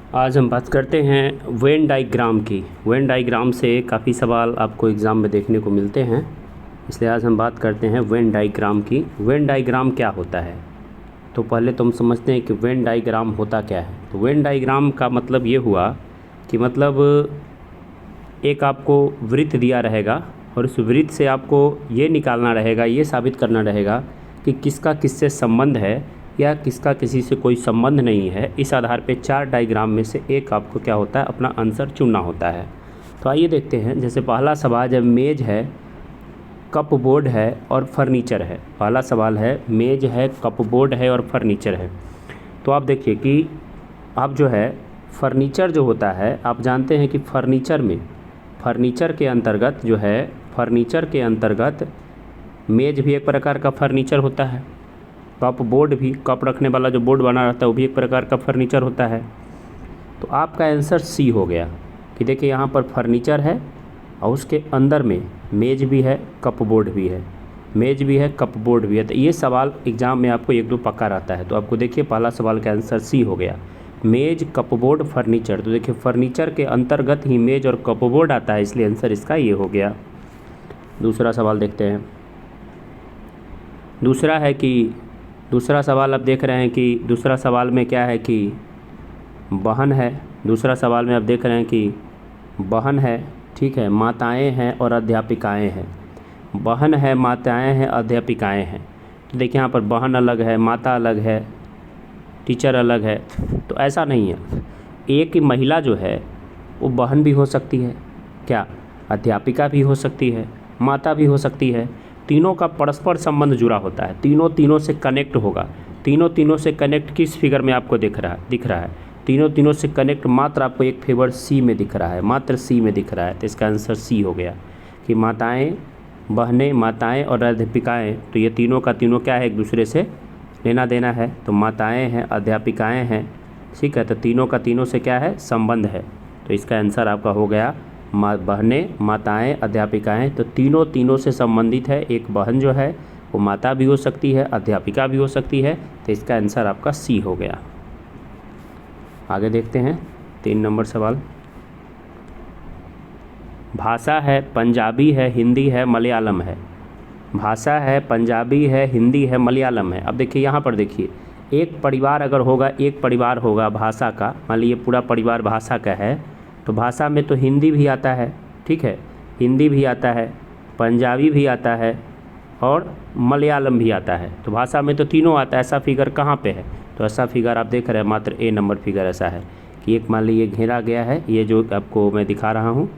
आज हम बात करते हैं वेन डायग्राम की। वेन डायग्राम से काफ़ी सवाल आपको एग्ज़ाम में देखने को मिलते हैं, इसलिए आज हम बात करते हैं वेन डायग्राम की। वेन डायग्राम क्या होता है, तो पहले तो हम समझते हैं कि वेन डायग्राम होता क्या है। तो वेन डायग्राम का मतलब ये हुआ कि मतलब एक आपको वृत्त दिया रहेगा और उस वृत्त से आपको ये निकालना रहेगा, ये साबित करना रहेगा कि किसका किससे संबंध है या किसका किसी से कोई संबंध नहीं है। इस आधार पे 4 डायग्राम में से एक आपको क्या होता है, अपना आंसर चुनना होता है। तो आइए देखते हैं। जैसे पहला सवाल है, मेज है, कपबोर्ड है और फर्नीचर है। पहला सवाल है मेज है, कपबोर्ड है और फर्नीचर है। तो आप देखिए कि आप जो है फर्नीचर जो होता है, आप जानते हैं कि फर्नीचर के अंतर्गत जो है, फर्नीचर के अंतर्गत मेज भी एक प्रकार का फर्नीचर होता है, कप बोर्ड भी, कप रखने वाला जो बोर्ड बना रहता है वो भी एक प्रकार का फर्नीचर होता है। तो आपका आंसर सी हो गया कि देखिए यहाँ पर फर्नीचर है और उसके अंदर में मेज भी है, कप बोर्ड भी है, मेज भी है, कप बोर्ड भी है। तो ये सवाल एग्ज़ाम में आपको 1-2 पक्का रहता है। तो आपको देखिए पहला सवाल का आंसर सी हो गया, मेज, कपबोर्ड, फर्नीचर। तो देखिए फर्नीचर के अंतर्गत ही मेज और कपबोर्ड आता है, इसलिए आंसर इसका ये हो गया। दूसरा सवाल देखते हैं। दूसरा सवाल आप देख रहे हैं कि दूसरा सवाल में क्या है कि बहन है। दूसरा सवाल में आप देख रहे हैं कि बहन है, ठीक है, माताएं हैं और अध्यापिकाएं हैं। बहन है, माताएं हैं, अध्यापिकाएं हैं। तो देखिए यहाँ पर बहन अलग है, माता अलग है, टीचर अलग है। तो ऐसा नहीं है, एक महिला जो है वो बहन भी हो सकती है, क्या अध्यापिका भी हो सकती है, माता भी हो सकती है। तीनों का परस्पर संबंध जुड़ा होता है, तीनों से कनेक्ट होगा। तीनों से कनेक्ट किस फिगर में आपको दिख रहा है? तीनों से कनेक्ट मात्र आपको एक फिगर सी में दिख रहा है, मात्र सी में दिख रहा है। तो इसका आंसर सी हो गया कि माताएं, बहनें, माताएं और अध्यापिकाएं। तो ये तीनों का तीनों क्या है, एक दूसरे से लेना देना है। तो माताएं हैं, अध्यापिकाएं हैं, ठीक है। तो तीनों का तीनों से क्या है, संबंध है। तो इसका आंसर आपका हो गया बहनें, माताएं, अध्यापिकाएं। तो तीनों से संबंधित है। एक बहन जो है वो माता भी हो सकती है, अध्यापिका भी हो सकती है। तो इसका आंसर आपका सी हो गया। आगे देखते हैं 3 नंबर सवाल। भाषा है, पंजाबी है, हिंदी है, मलयालम है। भाषा है, पंजाबी है, हिंदी है, मलयालम है। अब देखिए यहाँ पर देखिए, एक परिवार अगर होगा, एक परिवार होगा भाषा का, मान लीजिए पूरा परिवार भाषा का है, तो भाषा में तो हिंदी भी आता है, ठीक है, हिंदी भी आता है, पंजाबी भी आता है और मलयालम भी आता है। तो भाषा में तो तीनों आता है। ऐसा फिगर कहाँ पे है? तो ऐसा फिगर आप देख रहे हैं, मात्र ए नंबर फिगर ऐसा है कि एक मान लीजिए घेरा गया है, ये जो आपको मैं दिखा रहा हूँ,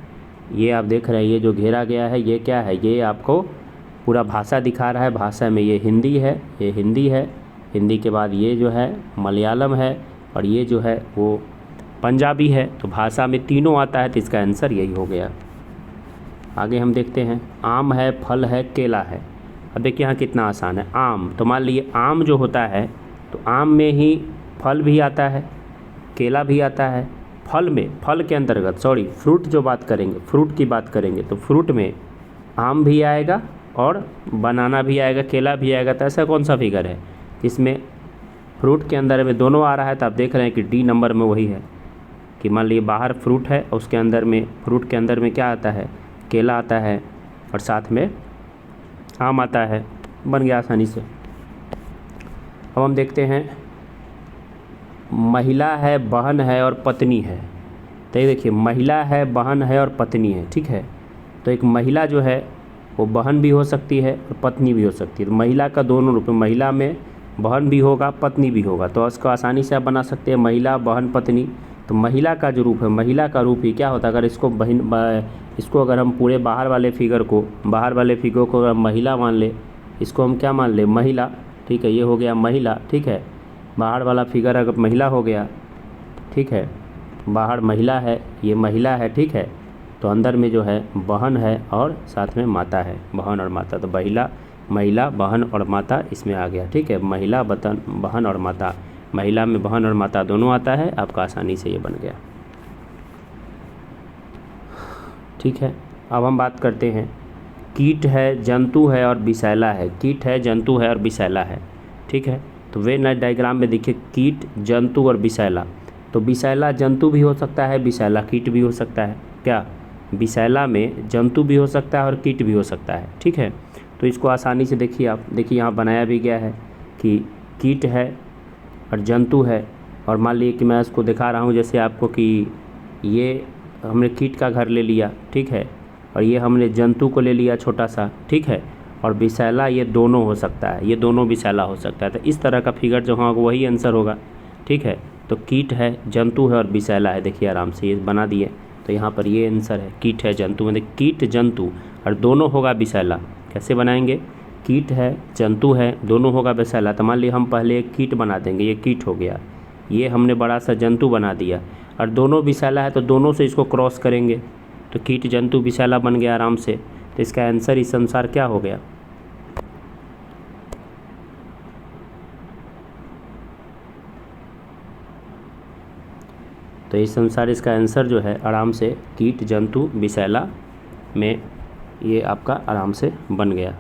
ये आप देख रहे हैं, ये जो घेरा गया है ये क्या है, ये आपको पूरा भाषा दिखा रहा है। भाषा में ये हिंदी है, ये हिंदी है, हिंदी के बाद ये जो है मलयालम है और ये जो है वो पंजाबी है। तो भाषा में तीनों आता है, तो इसका आंसर यही हो गया। आगे हम देखते हैं, आम है, फल है, केला है। अब देखिए यहाँ कितना आसान है। आम, तो मान लीजिए आम जो होता है तो आम में ही फल भी आता है, केला भी आता है। फल में, फल के अंतर्गत फ्रूट जो बात करेंगे, फ्रूट की बात करेंगे तो फ्रूट में आम भी आएगा और बनाना भी आएगा, केला भी आएगा। तो ऐसा कौन सा फिगर है जिसमें फ्रूट के अंदर में दोनों आ रहा है? तो आप देख रहे हैं कि डी नंबर में वही है कि मान लीजिए बाहर फ्रूट है और उसके अंदर में, फ्रूट के अंदर में क्या आता है, केला आता है और साथ में आम आता है। बन गया आसानी से। अब हम देखते हैं, महिला है, बहन है और पत्नी है। तो ये देखिए, महिला है, बहन है और पत्नी है, ठीक है। तो एक महिला जो है वो बहन भी हो सकती है और पत्नी भी हो सकती है। तो महिला का दोनों रूप में, महिला में बहन भी होगा, पत्नी भी होगा। तो उसको आसानी से आप बना सकते हैं महिला, बहन, पत्नी। तो महिला का जो रूप है, महिला का रूप ही क्या होता है, अगर इसको अगर हम पूरे बाहर वाले फिगर को अगर महिला मान ले, इसको हम क्या मान ले, महिला, ठीक है, ये हो गया महिला, ठीक है। बाहर वाला फिगर अगर महिला हो गया, ठीक है, बाहर महिला है, ये महिला है, ठीक है। तो अंदर में जो है बहन है और साथ में माता है, बहन और माता। तो महिला, बहन और माता इसमें आ गया, ठीक है। महिला, बहन और माता, महिला में बहन और माता दोनों आता है। आपका आसानी से ये बन गया, ठीक है। अब हम बात करते हैं, कीट है, जंतु है और विषैला है। कीट है, जंतु है और विषैला है, ठीक है। तो वे नए डायग्राम में देखिए, कीट, जंतु और विषैला। तो तो विषैला जंतु भी हो सकता है, विषैला कीट भी हो सकता है। क्या विषैला में जंतु भी हो सकता है और कीट भी हो सकता है, ठीक है। तो इसको आसानी से देखिए आप, देखिए यहाँ बनाया भी गया है कि कीट है और जंतु है, और मान लीजिए कि मैं इसको दिखा रहा हूँ जैसे आपको कि ये हमने कीट का घर ले लिया, ठीक है, और ये हमने जंतु को ले लिया छोटा सा, ठीक है, और विषैला ये दोनों हो सकता है, ये दोनों विषैला हो सकता है। तो इस तरह का फिगर जो होगा वही आंसर होगा, ठीक है। तो कीट है, जंतु है और विषैला है, देखिए आराम से ये बना दिए। तो यहाँ पर ये आंसर है, कीट है जंतु, मतलब कीट जंतु और दोनों होगा विषैला। कैसे बनाएंगे, कीट है जंतु है दोनों होगा विषैला। तो मान लीजिए हम पहले एक कीट बना देंगे, ये कीट हो गया, ये हमने बड़ा सा जंतु बना दिया और दोनों विषैला है, तो दोनों से इसको क्रॉस करेंगे तो कीट जंतु विषैला बन गया आराम से। तो इसका आंसर इस अनुसार क्या हो गया, तो इस अनुसार इसका आंसर जो है आराम से कीट जंतु विषैला में ये आपका आराम से बन गया,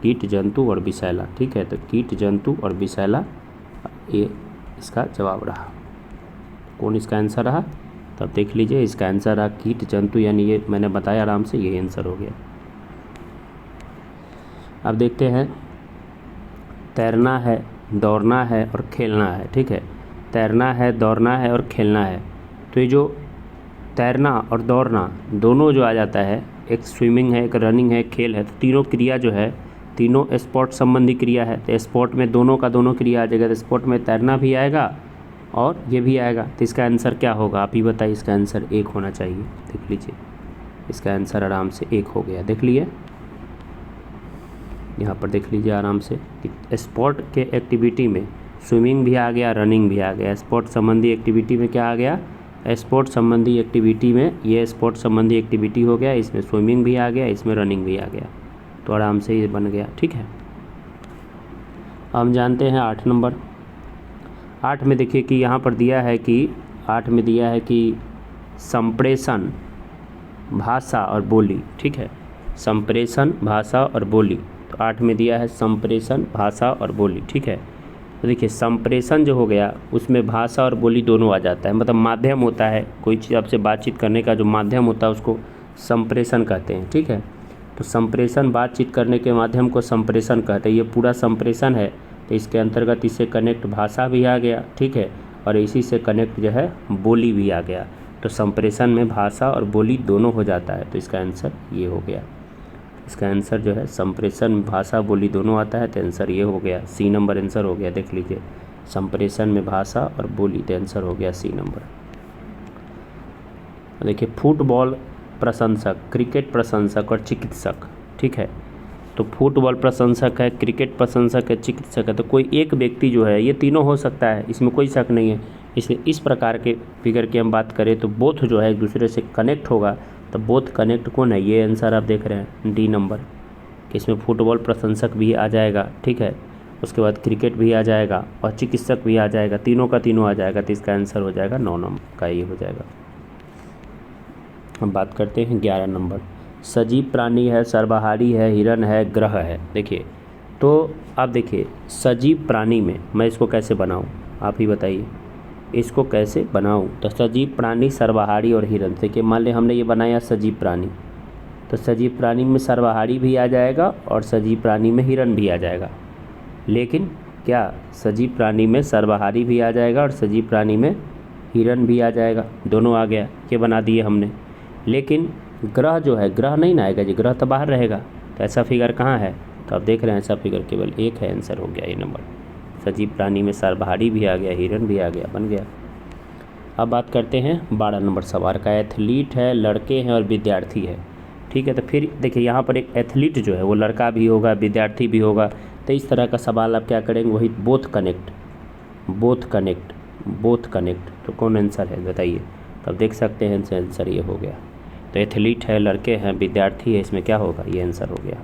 कीट जंतु और विषैला, ठीक है। तो कीट जंतु और विषैला ये इसका जवाब रहा। कौन इसका आंसर रहा, तब देख लीजिए, इसका आंसर रहा कीट जंतु, यानी ये मैंने बताया आराम से, ये आंसर हो गया। अब देखते हैं, तैरना है, दौड़ना है और खेलना है, ठीक है। तैरना है, दौड़ना है और खेलना है। तो ये जो तैरना और दौड़ना दोनों जो आ जाता है, एक स्विमिंग है, एक रनिंग है, खेल है, तो तीनों क्रिया जो है तीनों स्पोर्ट संबंधी क्रिया है। तो स्पोर्ट में दोनों का दोनों क्रिया आ जाएगा, तो स्पोर्ट में तैरना भी आएगा और ये भी आएगा। तो इसका आंसर क्या होगा, आप ही बताइए। इसका आंसर 1 होना चाहिए, देख लीजिए, इसका आंसर आराम से 1 हो गया। देख लिए, यहाँ पर देख लीजिए आराम से कि स्पोर्ट के एक्टिविटी में स्विमिंग भी आ गया, रनिंग भी आ गया। स्पोर्ट संबंधी एक्टिविटी में क्या आ गया, स्पोर्ट संबंधी एक्टिविटी में ये स्पोर्ट संबंधी एक्टिविटी हो गया, इसमें स्विमिंग भी आ गया, इसमें रनिंग भी आ गया, तो आराम से ये बन गया, ठीक है। हम जानते हैं 8 नंबर। 8 में देखिए कि यहाँ पर दिया है कि 8 में दिया है कि संप्रेषण भाषा और बोली, ठीक है, संप्रेषण भाषा और बोली। तो 8 में दिया है संप्रेषण भाषा और बोली, ठीक है। तो देखिए संप्रेषण जो हो गया उसमें भाषा और बोली दोनों आ जाता है, मतलब माध्यम होता है, कोई चीज़ आपसे बातचीत करने का जो माध्यम होता है उसको संप्रेषण कहते हैं, ठीक है। तो संप्रेषण बातचीत करने के माध्यम को संप्रेषण कहते हैं, ये पूरा संप्रेषण है। तो इसके अंतर्गत इससे कनेक्ट भाषा भी आ गया, ठीक है, और इसी से कनेक्ट जो है बोली भी आ गया। तो संप्रेषण में भाषा और बोली दोनों हो जाता है, तो इसका आंसर ये हो गया। इसका आंसर जो है संप्रेषण में भाषा बोली दोनों आता है, तो आंसर ये हो गया, सी नंबर आंसर हो गया। देख लीजिए, संप्रेषण में भाषा और बोली, तो आंसर हो गया सी नंबर। देखिए फुटबॉल प्रशंसक, क्रिकेट प्रशंसक और चिकित्सक, ठीक है। तो फुटबॉल प्रशंसक है, क्रिकेट प्रशंसक है, चिकित्सक है, तो कोई एक व्यक्ति जो है, ये तीनों हो सकता है, इसमें कोई शक नहीं है। इसलिए इस प्रकार के फिगर की हम बात करें तो बोथ जो है एक दूसरे से कनेक्ट होगा, तो बोथ कनेक्ट कौन है, ये आंसर आप देख रहे हैं डी नंबर, कि इसमें फुटबॉल प्रशंसक भी आ जाएगा, ठीक है, उसके बाद क्रिकेट भी आ जाएगा और चिकित्सक भी आ जाएगा, तीनों का तीनों आ जाएगा। तो इसका आंसर हो जाएगा 9 नंबर का, ये हो जाएगा। हम बात करते हैं 11 नंबर। सजीव प्राणी है, सर्वाहारी है, हिरण है, ग्रह है। देखिए तो आप देखिए सजीव प्राणी में मैं इसको कैसे बनाऊं, आप ही बताइए, इसको कैसे बनाऊं। तो सजीव प्राणी, सर्वाहारी और हिरण। देखिए मान लें हमने ये बनाया सजीव प्राणी, तो सजीव प्राणी में सर्वाहारी भी आ जाएगा और सजीव प्राणी में हिरण भी आ जाएगा। लेकिन क्या सजीव प्राणी में सर्वाहारी भी आ जाएगा और सजीव प्राणी में हिरण भी आ जाएगा, दोनों आ गया, ये बना दिए हमने। लेकिन ग्रह जो है, ग्रह नहीं ना आएगा जी, ग्रह तो बाहर रहेगा। तो ऐसा फिगर कहाँ है, तो आप देख रहे हैं ऐसा फिगर केवल एक है, आंसर हो गया ये नंबर। सजीव प्राणी में सर्वाहारी भी आ गया, हिरण भी आ गया, बन गया। अब बात करते हैं 12 नंबर सवाल का। एथलीट है, लड़के हैं और विद्यार्थी है, ठीक है। तो फिर देखिए यहाँ पर एक एथलीट जो है वो लड़का भी होगा, विद्यार्थी भी होगा। तो इस तरह का सवाल आप क्या करेंगे, वही both connect, both connect, both connect. तो कौन आंसर है बताइए। तो आप देख सकते हैं आंसर ये हो गया। तो एथलीट है, लड़के हैं, विद्यार्थी है, इसमें क्या होगा, ये आंसर हो गया।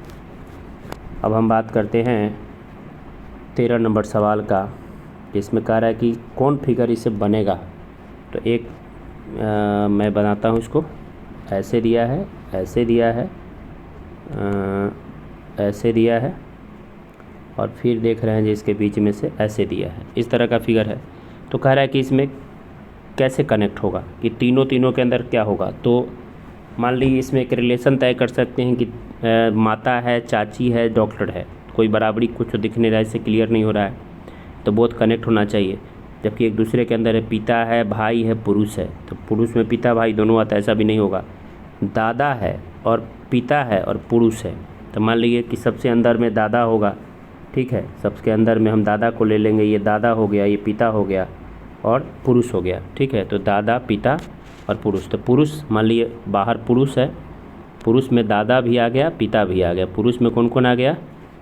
अब हम बात करते हैं 13 नंबर सवाल का, इसमें कह रहा है कि कौन फिगर इससे बनेगा। तो एक मैं बनाता हूँ इसको, ऐसे दिया है, ऐसे दिया है, ऐसे दिया है, और फिर देख रहे हैं जी इसके बीच में से ऐसे दिया है, इस तरह का फिगर है। तो कह रहा है कि इसमें कैसे कनेक्ट होगा कि तीनों के अंदर क्या होगा। तो मान लीजिए इसमें एक रिलेशन तय कर सकते हैं कि माता है, चाची है, डॉक्टर है, कोई बराबरी कुछ दिख नहीं रहा है, इससे क्लियर नहीं हो रहा है, तो बहुत कनेक्ट होना चाहिए। जबकि एक दूसरे के अंदर है, पिता है, भाई है, पुरुष है, तो पुरुष में पिता भाई दोनों आता है, ऐसा भी नहीं होगा। दादा है और पिता है और पुरुष है, तो मान लीजिए कि सबसे अंदर में दादा होगा, ठीक है, सबके अंदर में हम दादा को ले लेंगे, ये दादा हो गया, ये पिता हो गया और पुरुष हो गया, ठीक है। तो दादा, पिता और पुरुष, तो पुरुष मान लीजिए बाहर पुरुष है, पुरुष में दादा भी आ गया, पिता भी आ गया। पुरुष में कौन कौन आ गया,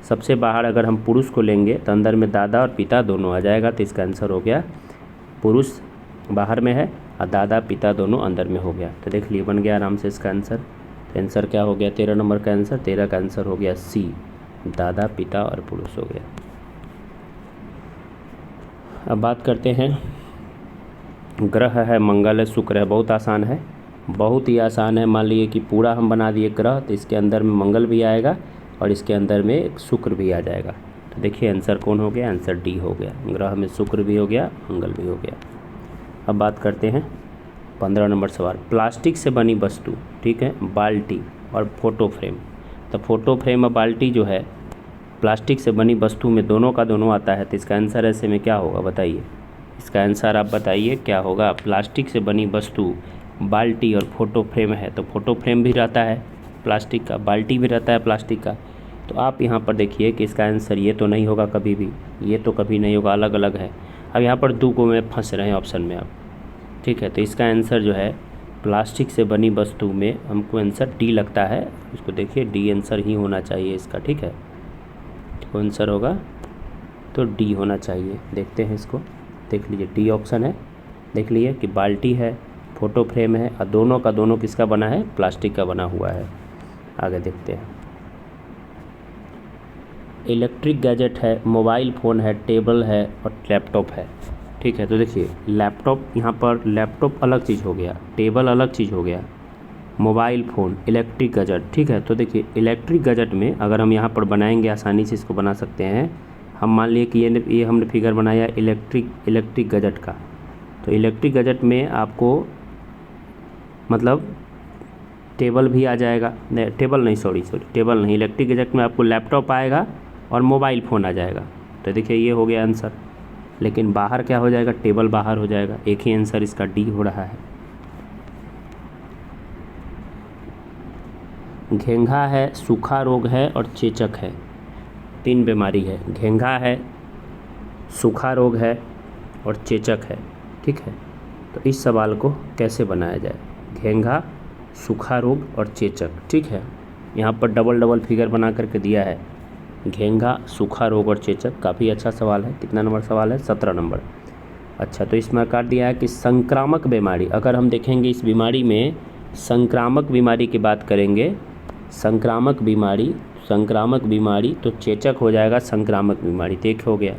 सबसे बाहर अगर हम पुरुष को लेंगे तो अंदर में दादा और पिता दोनों आ जाएगा, तो इसका आंसर हो गया पुरुष बाहर में है और दादा पिता दोनों अंदर में हो गया। तो देख लिए बन गया आराम से इसका आंसर। तो आंसर क्या हो गया, 13 नंबर का आंसर, 13 का आंसर हो गया सी, दादा पिता और पुरुष हो गया। अब बात करते हैं, ग्रह है, मंगल है, शुक्र है, बहुत आसान है, बहुत ही आसान है। मान लीजिए कि पूरा हम बना दिए ग्रह, तो इसके अंदर में मंगल भी आएगा और इसके अंदर में एक शुक्र भी आ जाएगा। तो देखिए आंसर कौन हो गया, आंसर डी हो गया, ग्रह में शुक्र भी हो गया, मंगल भी हो गया। अब बात करते हैं 15 नंबर सवाल, प्लास्टिक से बनी वस्तु, ठीक है, बाल्टी और फोटो फ्रेम। तो फोटो फ्रेम और बाल्टी जो है प्लास्टिक से बनी वस्तु में दोनों का दोनों आता है, तो इसका आंसर ऐसे में क्या होगा बताइए, इसका आंसर आप बताइए क्या होगा। प्लास्टिक से बनी वस्तु बाल्टी और फोटो फ्रेम है, तो फोटो फ्रेम भी रहता है प्लास्टिक का, बाल्टी भी रहता है प्लास्टिक का। तो आप यहाँ पर देखिए कि इसका आंसर ये तो नहीं होगा कभी भी, ये तो कभी नहीं होगा, अलग अलग है। अब यहाँ पर दो को में फंस रहे हैं ऑप्शन में आप, ठीक है। तो इसका आंसर जो है प्लास्टिक से बनी वस्तु में हमको आंसर डी लगता है, इसको देखिए डी आंसर ही होना चाहिए इसका, ठीक है। तो आंसर होगा तो डी होना चाहिए। देखते हैं इसको, देख लीजिए डी ऑप्शन है, देख लीजिए कि बाल्टी है, फोटो फ्रेम है और दोनों का दोनों किसका बना है, प्लास्टिक का बना हुआ है। आगे देखते हैं, इलेक्ट्रिक गैजेट है, मोबाइल फ़ोन है, टेबल है और लैपटॉप है, ठीक है। तो देखिए लैपटॉप, यहाँ पर लैपटॉप अलग चीज़ हो गया, टेबल अलग चीज़ हो गया, मोबाइल फ़ोन, इलेक्ट्रिक गैजेट, ठीक है। तो देखिए इलेक्ट्रिक गैजेट में अगर हम यहाँ पर बनाएंगे आसानी से इसको बना सकते हैं हम। मान लिए कि ये हमने फिगर बनाया इलेक्ट्रिक गैजेट का, तो इलेक्ट्रिक गैजेट में आपको मतलब टेबल भी आ जाएगा, नहीं टेबल नहीं, सॉरी टेबल नहीं, इलेक्ट्रिक गैजेट में आपको लैपटॉप आएगा और मोबाइल फ़ोन आ जाएगा। तो देखिए ये हो गया आंसर, लेकिन बाहर क्या हो जाएगा, टेबल बाहर हो जाएगा। एक ही आंसर इसका डी हो रहा है। घेंघा है, सूखा रोग है और चेचक है, 3 बीमारी है, घेंघा है, सूखा रोग है और चेचक है, ठीक है। तो इस सवाल को कैसे बनाया जाए, घेंघा, सूखा रोग और चेचक, ठीक है। यहाँ पर डबल डबल फिगर बना करके दिया है, घेंघा, सूखा रोग और चेचक, काफ़ी अच्छा सवाल है। कितना नंबर सवाल है, 17 नंबर। अच्छा, तो इसमें काट दिया है कि संक्रामक बीमारी, अगर हम देखेंगे इस बीमारी में संक्रामक बीमारी की बात करेंगे, संक्रामक बीमारी तो चेचक हो जाएगा संक्रामक बीमारी, तो एक हो गया।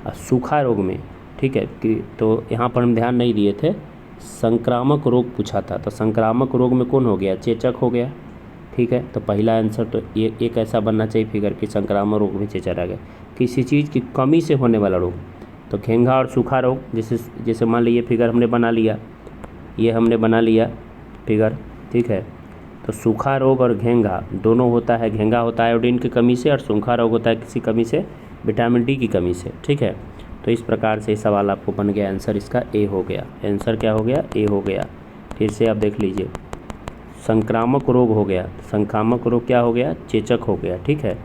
और सूखा रोग में, ठीक है, कि तो यहाँ पर हम ध्यान नहीं दिए थे, संक्रामक रोग पूछा था, तो संक्रामक रोग में कौन हो गया, चेचक हो गया, ठीक है। तो पहला आंसर तो ये एक ऐसा बनना चाहिए फिगर कि संक्रामक रोग में चेचक आ गया, किसी चीज़ की कमी से होने वाला रोग। तो घेंघा और सूखा रोग, जैसे मान लीजिए फिगर हमने बना लिया, ये हमने बना लिया फिगर, ठीक है। तो सूखा रोग और घेंघा दोनों होता है, घेंघा होता है आयोडीन की कमी से और सूखा रोग होता है किसी कमी से, विटामिन डी की कमी से, ठीक है। तो इस प्रकार से सवाल आपको बन गया, आंसर इसका ए हो गया। आंसर क्या हो गया, ए हो गया। फिर से आप देख लीजिए, संक्रामक रोग हो गया, संक्रामक रोग क्या हो गया, चेचक हो गया, ठीक है,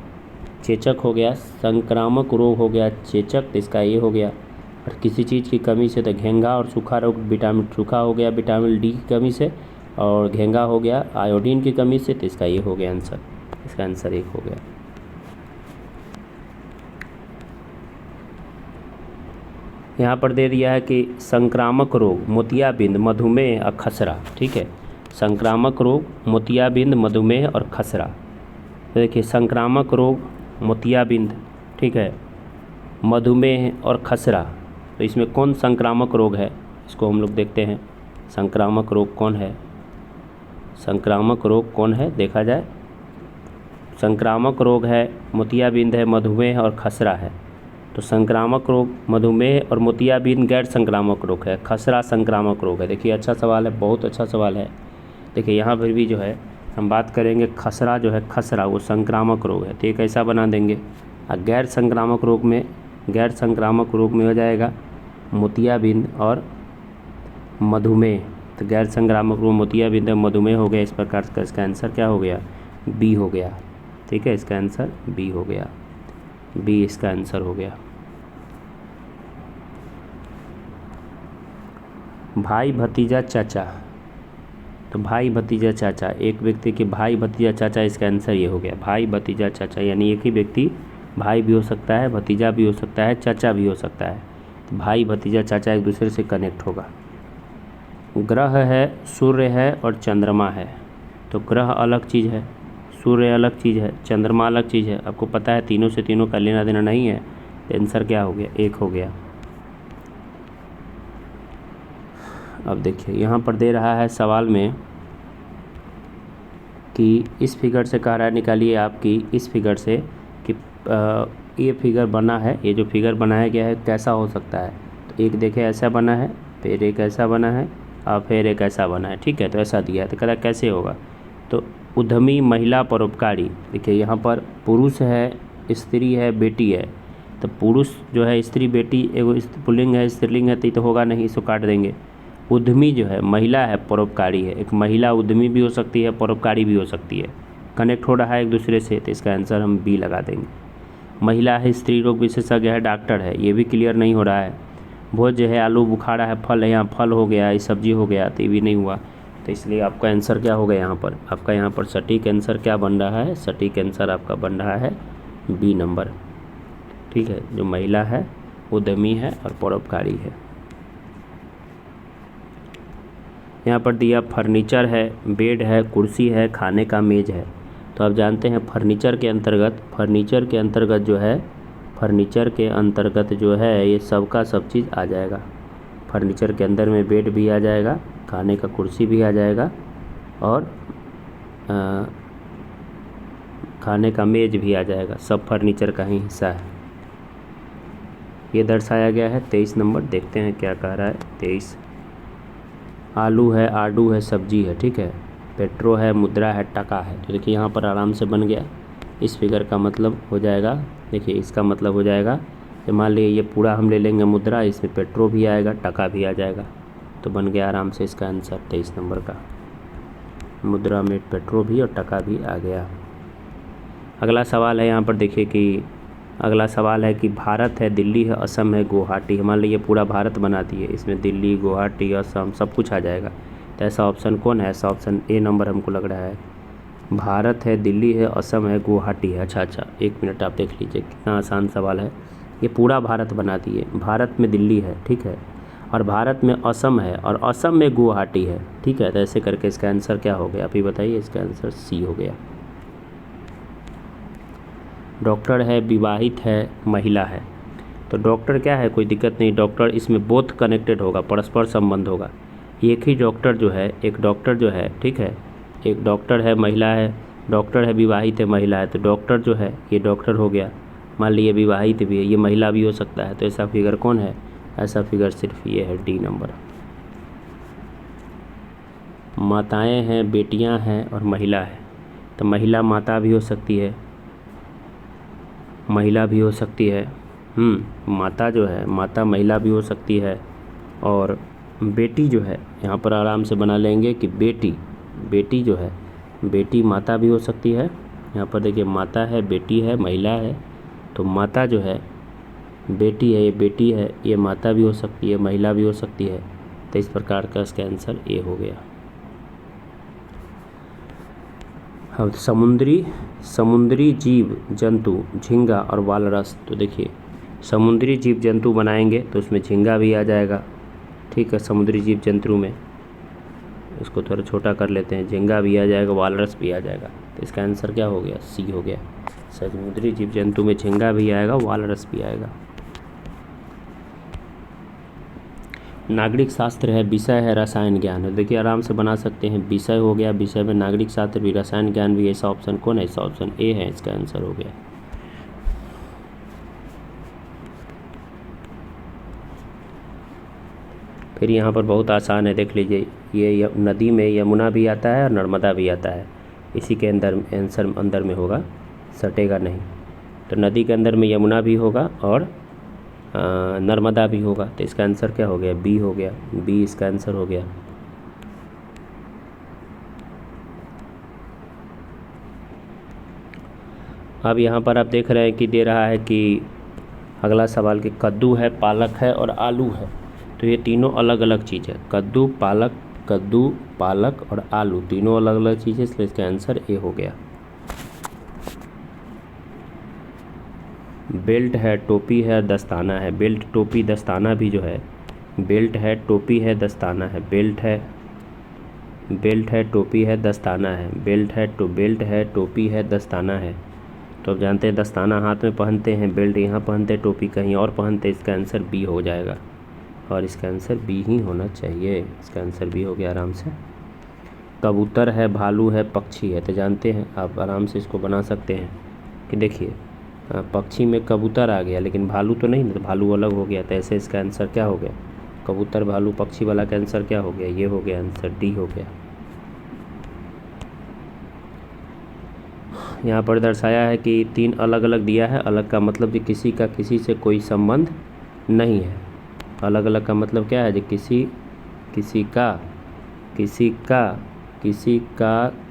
चेचक हो गया, संक्रामक रोग हो गया चेचक, तो इसका ए हो गया। और किसी चीज़ की कमी से तो घेंघा और सूखा रोग, विटामिन सूखा हो गया विटामिन डी की कमी से, और घेंघा हो गया आयोडीन की कमी से, तो इसका ये हो गया आंसर, इसका आंसर 1 हो गया। यहाँ पर दे दिया है कि संक्रामक रोग, मोतियाबिंद, मधुमेह और खसरा, ठीक है। संक्रामक रोग, मोतियाबिंद, मधुमेह और खसरा। तो देखिए संक्रामक रोग, मोतियाबिंद, ठीक है, मधुमेह और खसरा, तो इसमें कौन संक्रामक रोग है, इसको हम लोग देखते हैं। संक्रामक रोग कौन है, संक्रामक रोग कौन है देखा जाए, संक्रामक रोग है, मोतियाबिंद है, मधुमेह और खसरा है। तो संक्रामक रोग मधुमेह और मोतियाबिंद गैर संक्रामक रोग है, खसरा संक्रामक रोग है। देखिए अच्छा सवाल है, बहुत अच्छा सवाल है। देखिए यहाँ पर भी जो है हम बात करेंगे खसरा जो है, खसरा वो संक्रामक रोग है, तो ये कैसा बना देंगे। और गैर संक्रामक रोग में हो जाएगा मोतियाबिंद और मधुमेह। तो गैर संक्रामक रोग मोतियाबिंद और मधुमेह हो गया। इस प्रकार का इसका आंसर क्या हो गया, बी हो गया। ठीक है, इसका आंसर बी हो गया, बी इसका आंसर हो गया। भाई भतीजा चाचा, तो भाई भतीजा चाचा, एक व्यक्ति के भाई भतीजा चाचा, इसका आंसर ये हो गया भाई भतीजा चाचा, यानी एक ही व्यक्ति भाई भी हो सकता है, भतीजा भी हो सकता है, चाचा भी हो सकता है। तो भाई भतीजा चाचा एक दूसरे से कनेक्ट होगा। ग्रह है, सूर्य है और चंद्रमा है। तो ग्रह अलग चीज़ है, सूर्य अलग चीज़ है, चंद्रमा अलग चीज़ है। आपको पता है तीनों से तीनों का लेना देना नहीं है। तो आंसर क्या हो गया, एक हो गया। अब देखिए यहाँ पर दे रहा है सवाल में कि इस फिगर से कह रहा है निकालिए आपकी इस फिगर से कि ये फिगर बना है, ये जो फिगर बनाया गया है कैसा हो सकता है। तो एक देखे ऐसा बना है, फिर एक ऐसा बना है और फिर एक ऐसा बना है। ठीक है, तो ऐसा दिया है, तो कहता कैसे होगा। तो उद्यमी, महिला, परोपकारी। देखिए यहाँ पर पुरुष है, स्त्री है, बेटी है। तो पुरुष जो है, स्त्री, बेटी, एगो पुल्लिंग है, स्त्रीलिंग है, तो होगा नहीं, इसको काट देंगे। उद्यमी जो है महिला है, परोपकारी है। एक महिला उद्यमी भी हो सकती है, परोपकारी भी हो सकती है। कनेक्ट हो रहा है एक दूसरे से, तो इसका आंसर हम बी लगा देंगे। महिला है, स्त्री रोग विशेषज्ञ है, डॉक्टर है, ये भी क्लियर नहीं हो रहा है। भोज है, आलू बुखारा है, फल है, यहाँ फल हो गया, ये सब्जी हो गया, तो ये भी नहीं हुआ। तो इसलिए आपका आंसर क्या होगा यहाँ पर, आपका यहाँ पर सटीक आंसर क्या बन रहा है, सटीक आंसर आपका बन रहा है बी नंबर। ठीक है, जो महिला है, उद्यमी है और परोपकारी है। यहाँ पर दिया फर्नीचर है, बेड है, कुर्सी है, खाने का मेज़ है। तो आप जानते हैं फर्नीचर के अंतर्गत जो है ये सब का सब चीज़ आ जाएगा। फर्नीचर के अंदर में बेड भी आ जाएगा, खाने का कुर्सी भी आ जाएगा और खाने का मेज़ भी आ जाएगा, सब फर्नीचर का ही हिस्सा है। ये दर्शाया गया है 23 नंबर। देखते हैं क्या कह रहा है 23। आलू है, आडू है, सब्जी है। ठीक है, पेट्रो है, मुद्रा है, टका है। तो देखिए यहाँ पर आराम से बन गया। इस फिगर का मतलब हो जाएगा, देखिए इसका मतलब हो जाएगा कि मान लीजिए ये पूरा हम ले लेंगे मुद्रा, इसमें पेट्रो भी आएगा, टका भी आ जाएगा। तो बन गया आराम से इसका आंसर 23 नंबर का। मुद्रा में पेट्रो भी और टका भी आ गया। अगला सवाल है यहाँ पर देखिए कि अगला सवाल है कि भारत है, दिल्ली है, असम है, गुवाहाटी। मान लीजिए पूरा भारत बना दिए, इसमें दिल्ली, गुवाहाटी, असम सब कुछ आ जाएगा। तो ऐसा ऑप्शन कौन है, ऐसा ऑप्शन ए नंबर हमको लग रहा है। भारत है, दिल्ली है, असम है, गुवाहाटी है। अच्छा, एक मिनट आप देख लीजिए कितना आसान सवाल है। ये पूरा भारत बना दिए, भारत में दिल्ली है, ठीक है, और भारत में असम है और असम में गुवाहाटी है। ठीक है, तो ऐसे करके इसका आंसर क्या हो गया, आप ही बताइए। इसका आंसर सी हो गया। डॉक्टर है, विवाहित है, महिला है। तो डॉक्टर क्या है, कोई दिक्कत नहीं, डॉक्टर इसमें बोथ कनेक्टेड होगा, परस्पर संबंध होगा। एक ही डॉक्टर जो है, एक डॉक्टर जो है, ठीक है, एक डॉक्टर है, महिला है, डॉक्टर है, विवाहित है, महिला है। तो डॉक्टर जो है ये डॉक्टर हो गया, मान लीजिए विवाहित भी है, ये महिला भी हो सकता है। तो ऐसा फिगर कौन है, ऐसा फिगर सिर्फ ये है, डी नंबर। माताएं हैं, बेटियां हैं और महिला है। तो महिला माता भी हो सकती है, महिला भी हो सकती है। माता जो है, माता महिला भी हो सकती है। और बेटी जो है, यहाँ पर आराम से बना लेंगे कि बेटी जो है, बेटी माता भी हो सकती है। यहाँ पर देखिए माता है, बेटी है, महिला है। तो माता जो है, बेटी है, ये बेटी है, ये माता भी हो सकती है, महिला भी हो सकती है। तो इस प्रकार का इसका आंसर ए हो गया। अब समुद्री जीव जंतु, झींगा और वालरस। तो देखिए समुद्री जीव जंतु बनाएंगे तो उसमें झींगा भी आ जाएगा। ठीक है, समुद्री जीव जंतु में इसको थोड़ा छोटा कर लेते हैं, झींगा भी आ जाएगा, वालरस भी आ जाएगा। तो इसका आंसर क्या हो गया, सी हो गया। समुद्री जीव जंतु में झींगा भी आएगा, वालरस भी आएगा। नागरिक शास्त्र है, विषय है, रसायन ज्ञान है। देखिए आराम से बना सकते हैं, विषय हो गया, विषय में नागरिक शास्त्र भी, रसायन ज्ञान भी। ऐसा ऑप्शन कौन है, ऐसा ऑप्शन ए है, इसका आंसर हो गया। फिर यहाँ पर बहुत आसान है, देख लीजिए, ये नदी में यमुना भी आता है और नर्मदा भी आता है, इसी के अंदर आंसर अंदर में होगा, सटेगा नहीं। तो नदी के अंदर में यमुना भी होगा और नर्मदा भी होगा, तो इसका आंसर क्या हो गया, बी हो गया, बी इसका आंसर हो गया। अब यहाँ पर आप देख रहे हैं कि दे रहा है कि अगला सवाल कि कद्दू है, पालक है और आलू है, तो ये तीनों अलग अलग चीज़ है। कद्दू, पालक और आलू तीनों अलग अलग चीज़ है, इसलिए इसका आंसर ए हो गया। बेल्ट है, टोपी है, दस्ताना है। बेल्ट, टोपी, दस्ताना भी जो है, बेल्ट है, टोपी है, दस्ताना है। बेल्ट है, टोपी है, दस्ताना है। बेल्ट है, टोपी है, दस्ताना है। तो अब जानते हैं दस्ताना हाथ में पहनते हैं, बेल्ट यहाँ पहनते, टोपी कहीं और पहनते, इसका आंसर बी हो जाएगा और इसका आंसर बी ही होना चाहिए। इसका आंसर बी हो गया आराम से। कबूतर है, भालू है, पक्षी है, तो जानते हैं आप आराम से इसको बना सकते हैं कि देखिए पक्षी में कबूतर आ गया लेकिन भालू तो नहीं, तो भालू अलग हो गया, तो ऐसे इसका आंसर क्या हो गया, कबूतर, भालू, पक्षी वाला का आंसर क्या हो गया, ये हो गया आंसर, डी हो गया। यहाँ पर दर्शाया है कि 3 अलग अलग दिया है। अलग का मतलब कि किसी का किसी से कोई संबंध नहीं है। अलग अलग का मतलब क्या है, जो किसी का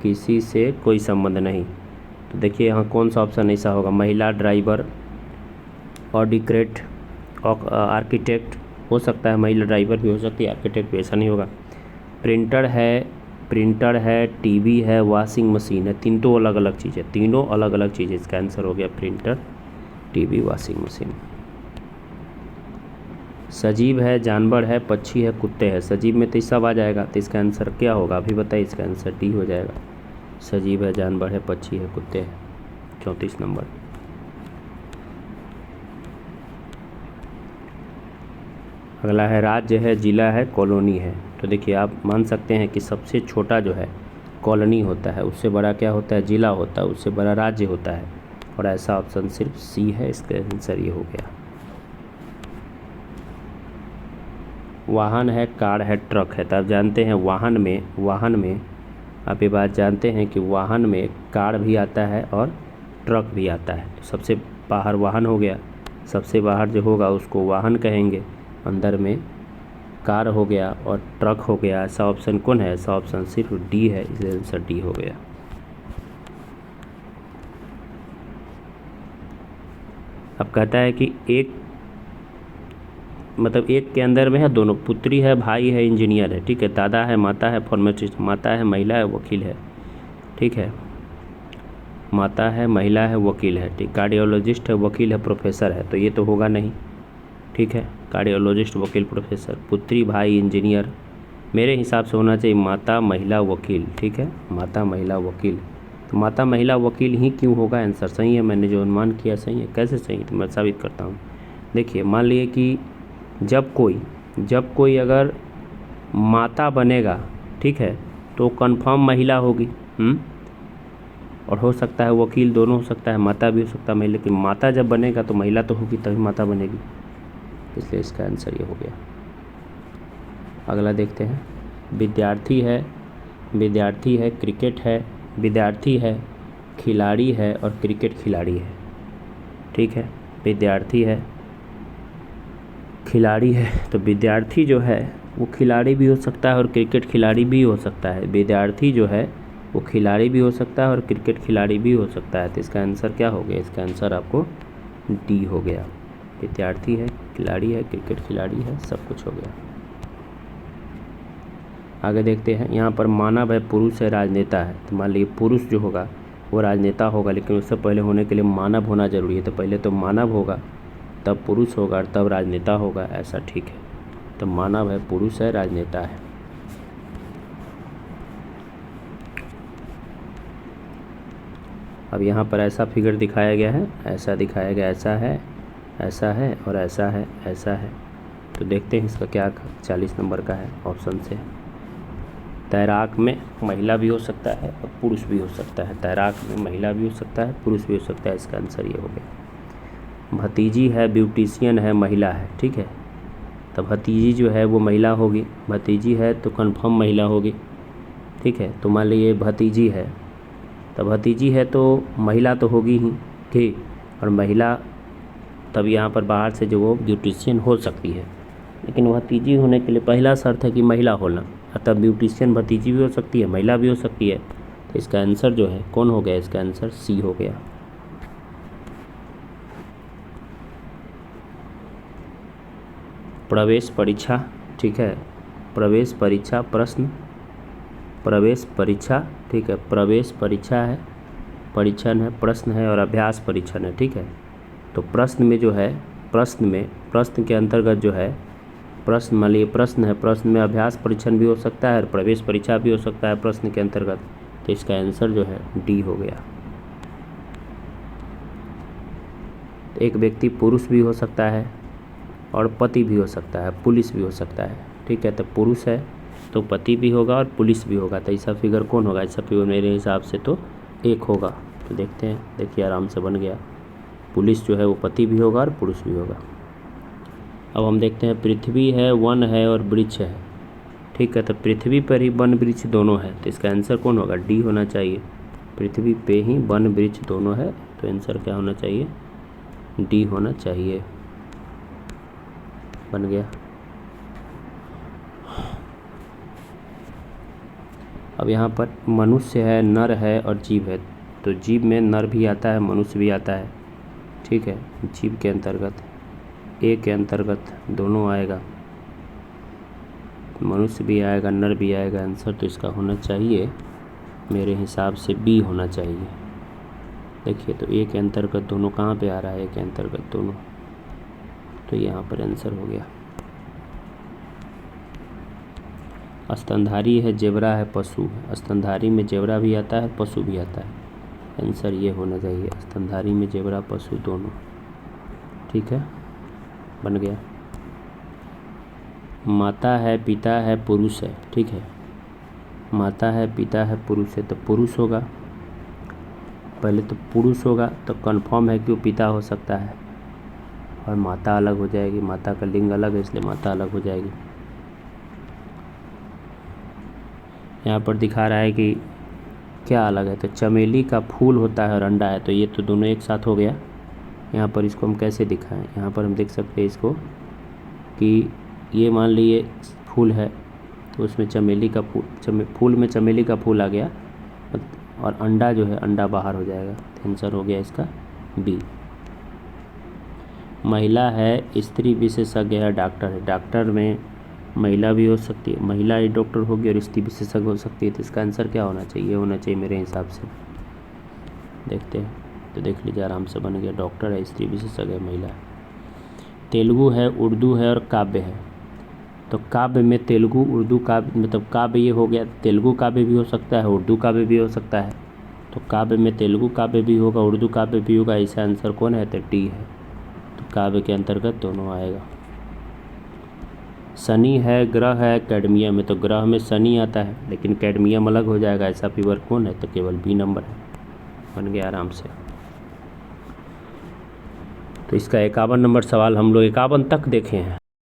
किसी से कोई संबंध नहीं। तो देखिए यहाँ कौन सा ऑप्शन ऐसा होगा, महिला, ड्राइवर, ऑडिक्रेट, आर्किटेक्ट हो सकता है, महिला ड्राइवर भी हो सकती है, आर्किटेक्ट भी, ऐसा नहीं होगा। प्रिंटर है, टीवी है, वॉशिंग मशीन है, तीनों अलग अलग चीज़ है, तीनों अलग अलग चीज़ है। इसका आंसर हो गया प्रिंटर, टीवी, वॉशिंग मशीन। सजीव है, जानवर है, पक्षी है, कुत्ते हैं। सजीव में तो सब आ जाएगा, तो इसका आंसर क्या होगा अभी बताइए, इसका आंसर डी हो जाएगा। सजीव है, जानवर है, पक्षी है, कुत्ते हैं। 34 नंबर। अगला है राज्य है, जिला है, कॉलोनी है। तो देखिए आप मान सकते हैं कि सबसे छोटा जो है कॉलोनी होता है, उससे बड़ा क्या होता है, जिला होता है, उससे बड़ा राज्य होता है, और ऐसा ऑप्शन सिर्फ सी है, इसका आंसर ये हो गया। वाहन है, कार है, ट्रक है। तो आप जानते हैं वाहन में आप ये बात जानते हैं कि वाहन में कार भी आता है और ट्रक भी आता है। तो सबसे बाहर वाहन हो गया, सबसे बाहर जो होगा उसको वाहन कहेंगे, अंदर में कार हो गया और ट्रक हो गया। ऐसा ऑप्शन कौन है, ऐसा ऑप्शन सिर्फ डी है, इसलिए आंसर डी हो गया। अब कहता है कि एक के अंदर में है दोनों, पुत्री है, भाई है, इंजीनियर है, ठीक है, दादा है, माता है, फार्मासिस्ट, माता है, महिला है, वकील है, ठीक है, माता है, महिला है, वकील है, ठीक, कार्डियोलॉजिस्ट है, वकील है, प्रोफेसर है, तो ये तो होगा नहीं, ठीक है, कार्डियोलॉजिस्ट, वकील, प्रोफेसर। पुत्री, भाई, इंजीनियर, मेरे हिसाब से होना चाहिए माता, महिला, वकील, ठीक है, माता, महिला, वकील। तो माता, महिला, वकील ही क्यों होगा, आंसर सही है, मैंने जो अनुमान किया सही है। कैसे सही है, तो मैं साबित करता हूँ। देखिए मान लिए कि जब कोई अगर माता बनेगा, ठीक है, तो कंफर्म महिला होगी, और हो सकता है वकील, दोनों हो सकता है, माता भी हो सकता है महिला, लेकिन माता जब बनेगा तो महिला तो होगी तभी माता बनेगी, इसलिए इसका आंसर ये हो गया। अगला देखते हैं। विद्यार्थी है, क्रिकेट है, विद्यार्थी है, खिलाड़ी है और क्रिकेट खिलाड़ी है, ठीक है, विद्यार्थी है, खिलाड़ी है, तो विद्यार्थी जो है वो खिलाड़ी भी हो सकता है और क्रिकेट खिलाड़ी भी हो सकता है। विद्यार्थी जो है वो खिलाड़ी भी हो सकता है और क्रिकेट खिलाड़ी भी हो सकता है, तो इसका आंसर क्या हो गया, इसका आंसर आपको डी हो गया। विद्यार्थी है, खिलाड़ी है, क्रिकेट खिलाड़ी है, सब कुछ हो गया। आगे देखते हैं। यहाँ पर मानव है, पुरुष है, राजनेता है। तो मान लीजिए पुरुष जो होगा वो राजनेता होगा, लेकिन उससे पहले होने के लिए मानव होना ज़रूरी है, तो पहले तो मानव होगा, तब पुरुष होगा और तब राजनेता होगा, ऐसा ठीक है। तो मानव है, पुरुष है, राजनेता है। अब यहाँ पर ऐसा फिगर दिखाया गया है, ऐसा दिखाया गया, ऐसा है, ऐसा है और ऐसा है, ऐसा है। तो देखते हैं इसका क्या 40 नंबर का है, ऑप्शन से। तैराक में महिला भी हो सकता है और पुरुष भी हो सकता है। तैराक में महिला भी हो सकता है, पुरुष भी हो सकता है, इसका आंसर ये हो गया। भतीजी है, ब्यूटिशियन है, महिला है, ठीक है। तो भतीजी जो है वो महिला होगी, भतीजी है तो कन्फर्म महिला होगी, ठीक है। तो मान लीजिए भतीजी है, तो भतीजी है तो महिला तो होगी ही, ठीक। और महिला तब यहाँ पर बाहर से जो वो ब्यूटिशियन हो सकती है, लेकिन भतीजी होने के लिए पहला शर्त है कि महिला होना, तब ब्यूटिशियन भतीजी भी हो सकती है, महिला भी हो सकती है। तो इसका आंसर जो है कौन हो गया, इसका आंसर सी हो गया। प्रवेश परीक्षा, ठीक है, प्रवेश परीक्षा प्रश्न, प्रवेश परीक्षा, ठीक है, प्रवेश परीक्षा है, परीक्षण है, प्रश्न है और अभ्यास परीक्षण है, ठीक है। तो प्रश्न में जो है, प्रश्न में, प्रश्न के अंतर्गत जो है, प्रश्न मान लीजिए प्रश्न है, प्रश्न में अभ्यास परीक्षण भी हो सकता है और प्रवेश परीक्षा भी हो सकता है प्रश्न के अंतर्गत। तो इसका आंसर जो है डी हो गया। एक व्यक्ति पुरुष भी हो सकता है और पति भी हो सकता है, पुलिस भी हो सकता है, ठीक है। तो पुरुष है तो पति भी होगा और पुलिस भी होगा, तो ऐसा फिगर कौन होगा, ऐसा फिगर मेरे हिसाब से तो एक होगा। तो देखते हैं, देखिए आराम से बन गया, पुलिस जो है वो पति भी होगा और पुरुष भी होगा। अब हम देखते हैं पृथ्वी है, वन है और वृक्ष है, ठीक है। तो पृथ्वी पर ही वन वृक्ष दोनों है, तो इसका आंसर कौन होगा, डी होना चाहिए। पृथ्वी पे ही वन वृक्ष दोनों है, तो आंसर क्या होना चाहिए, डी होना चाहिए। बन गया। अब यहाँ पर मनुष्य है, नर है और जीव है, तो जीव में नर भी आता है, मनुष्य भी आता है, ठीक है। जीव के अंतर्गत ए के अंतर्गत दोनों आएगा, मनुष्य भी आएगा, नर भी आएगा। आंसर तो इसका होना चाहिए मेरे हिसाब से बी होना चाहिए। देखिए तो ए के अंतर्गत दोनों कहाँ पे आ रहा है, ए के अंतर्गत दोनों, तो यहाँ पर आंसर हो गया। स्तनधारी है, जेबरा है, पशु है। स्तनधारी में जेबरा भी आता है, पशु भी आता है। आंसर ये होना चाहिए, स्तनधारी में जेबरा पशु दोनों, ठीक है। बन गया। माता है, पिता है, पुरुष है, ठीक है। माता है, पिता है, पुरुष है, तो पुरुष होगा, पहले तो पुरुष होगा, तो कन्फर्म है कि वो पिता हो सकता है और माता अलग हो जाएगी, माता का लिंग अलग है इसलिए माता अलग हो जाएगी। यहाँ पर दिखा रहा है कि क्या अलग है, तो चमेली का फूल होता है और अंडा है, तो ये तो दोनों एक साथ हो गया। यहाँ पर इसको हम कैसे दिखाएं, यहाँ पर हम देख सकते हैं इसको कि ये मान लीजिए फूल है तो उसमें चमेली का फूल, फूल में चमेली का फूल आ गया और अंडा जो है अंडा बाहर हो जाएगा, तो आंसर हो गया इसका बी। महिला है, स्त्री विशेषज्ञ है, डॉक्टर है, डॉक्टर में महिला भी हो सकती है, महिला ही डॉक्टर होगी और स्त्री विशेषज्ञ हो सकती है, तो इसका आंसर क्या होना चाहिए, ये होना चाहिए मेरे हिसाब से। देखते हैं, तो देख लीजिए आराम से बन गया, डॉक्टर है, स्त्री विशेषज्ञ है, महिला है। तेलुगु है, उर्दू है और काव्य है, तो काव्य में तेलुगु उर्दू काव्य, मतलब काव्य ये हो गया, तेलुगु काव्य भी हो सकता है, उर्दू काव्य भी हो सकता है, तो काव्य में तेलुगु काव्य भी होगा, उर्दू काव्य भी होगा, इसका आंसर कौन है, तो डी है। तो काव्य के अंतर्गत दोनों आएगा। शनि है, ग्रह है, कैडमियम है, तो ग्रह में शनि आता है लेकिन कैडमियम अलग हो जाएगा, ऐसा फीवर कौन है, तो केवल बी नंबर है। बन गया आराम से। तो इसका 51 नंबर सवाल हम लोग 51 तक देखे हैं।